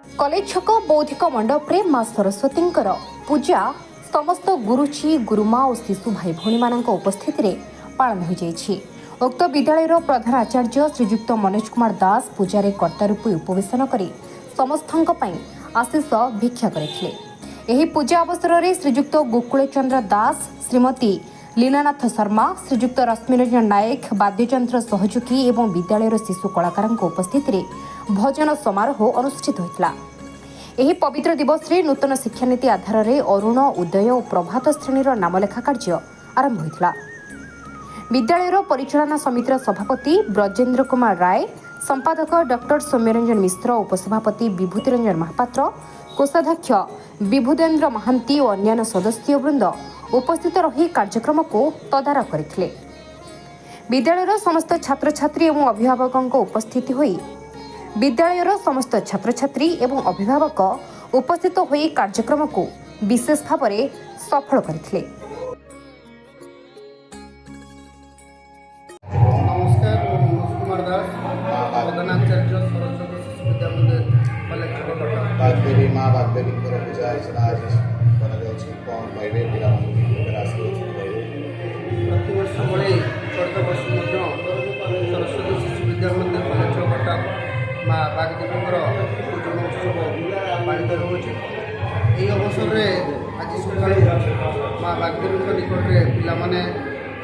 College छक बौद्धिक मंडपरे माँ सरस्वती पूजा समस्त गुरुची गुरुमा और शिशु भाई भौणी मान उपस्थित पालन हो जाइछि। उक्त विद्यालय प्रधान आचार्य श्रीजुक्त मनोज कुमार दास पूजारे कर्ता रूप उपवेशन कर समस्तों आशीष भिक्षा करथिले। एही पूजा अवसर में श्रीजुक्त गोकुल चंद्र दास, श्रीमती लीनानाथ शर्मा, श्रीजुक्त रश्मिरंजन नायक, वाद्ययंत्र सहयोगी एवं विद्यालय शिशु कलाकार उपस्थित भजन समारोह अनुष्ठित होता। एही पवित्र दिवस रे नूतन शिक्षानीति आधार में अरुण, उदय और प्रभात श्रेणीर नामलेखा कार्य आरंभ होता। विद्यालय परिचालना समितिर सभापति ब्रजेन्द्र कुमार राय, संपादक डॉक्टर सौम्यरंजन मिश्र, उपसभापति विभूतिरंजन महापात्र, कोषाध्यक्ष विभुदेन्द्र महांती और अन्य सदस्य वृंद उपस्थित रही कार्यक्रम को तदारख करथिले। विद्यालय समस्त छात्र छात्री एवं अभिभावकों उपस्थित होई विद्यालय समस्त छात्र छात्री एवं अभिभावक उपस्थित होई कार्यक्रम को विशेष भाव में सफल करथिले। नमस्कार, मनोज कुमार दास, प्रधान आचार्य सरस्वती शिशु विद्या मंदिर कलेज कटक। बागदेवी माँ बागदेवी पूजा अर्चना आज पाइबे पिला प्रतिवर्ष भली चलित वर्ष सरस्वती शिशु विद्या मंदिर कलेज कटक माँ बागदेवी पूजन उत्सव पालित होगी। यही अवसर में आज सका माँ बागदेवी निकट में पाने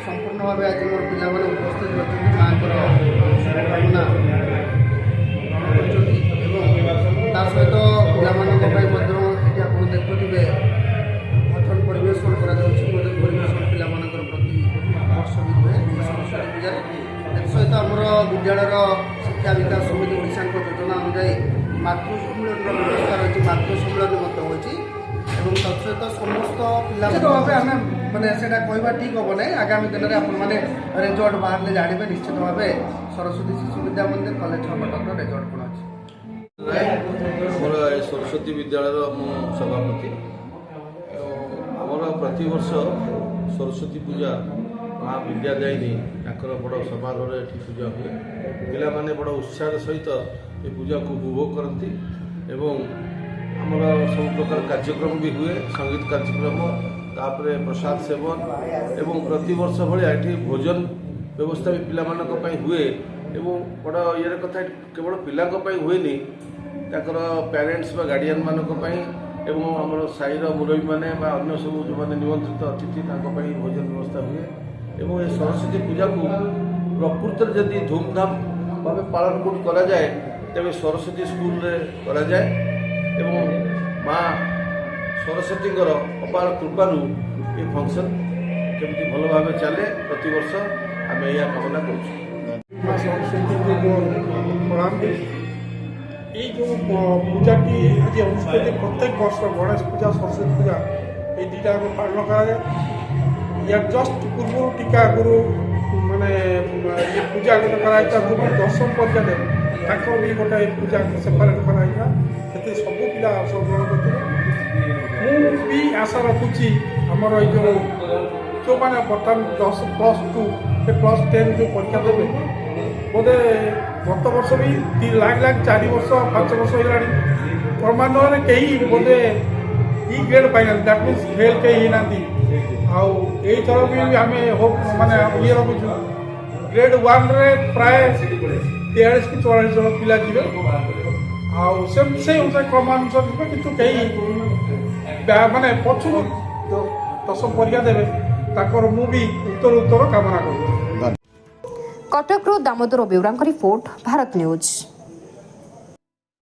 संपूर्ण भाव आज मोर पाने उपस्थित रही माँ शुभकामना सहित पानी आप देखुवे भजन परिवेशन करवेशन प्रति वर्ष भी हुए सरस्वती पूजा सहित आमर विद्यालय शिक्षा विकास समिति ओडिशा योजना अनुजाई मातृ सम्मेलन व्यवस्था रही मातृ सम्मेलन होती तत्सहित समस्त पिला भाव आम मैंने कहवा ठीक हम ना। आगामी दिन में आपने रिजल्ट बाहर जानवे निश्चित भाव सरस्वती शिशु विद्या मंदिर कलेज कटक रिजल्ट कौन अच्छे मोर सरस्वती विद्यालय सभापति आमर प्रतिवर्ष सरस्वती पूजा माँ विद्यादायिनी बड़ समारोह ये पूजा हुए। पिलाने बड़ उत्साह सहित ये पूजा को उपभोग करती एवं आमर सब प्रकार कार्यक्रम भी हुए, संगीत कार्यक्रम तापरे प्रसाद सेवन एवं प्रतिवर्ष भाया ये भोजन व्यवस्था भी पिलामानक हुए एवं बड़ ये कथा केवल पिलांक हुएनि ताकर पेरेंट्स बा गार्डियन मानक एवं आमर साईर मुरबी मैंने अन्य सब जो मैंने निमंत्रित अतिथि भोजन व्यवस्था हुए एवं ये सरस्वती पूजा को प्रकृत जदि धूमधाम भाव पालन करा जाए तेज सरस्वती स्कूल रे करा जाए एवं माँ सरस्वती अपार कृपारू ये फंक्शन केमती भल भाव चले प्रतिवर्ष आम यह कामना कर माँ सरस्वती को प्रणाम। ये जो पूजाटी आज अनुष्ठित प्रत्येक वर्ष गणेश पूजा सरस्वती पूजा ये दुटा पालन कराए। या जस्ट पूर्व टीका आगु माने ये पूजा गोटे कराई जो दशम पर्याय भी गोटे पूजा सेपरेट कराई से सब पिला अंशग्रहण करते। मुझे आशा रखुची आमर ये जो मैंने बर्तमान 10+2 +10 जो परीक्षा देवे बोधे गत वर्ष भी लाख 4 वर्ष 5 वर्ष होगा परमानंद कहीं बोधे ई ग्रेड पाइना दैट मीन्स फेल कहीं ना आउर भी आम होप माने ये रखुचु ग्रेड 1 रे प्राय 43 कि 44 जन पिला जीवे से क्रमानुसार जी कि कहीं माने पछु दशम परीक्षा देवे ताकर मु भी उत्तर कामना कर। कटकरू दामोदर बेउरांक रिपोर्ट, भारत न्यूज।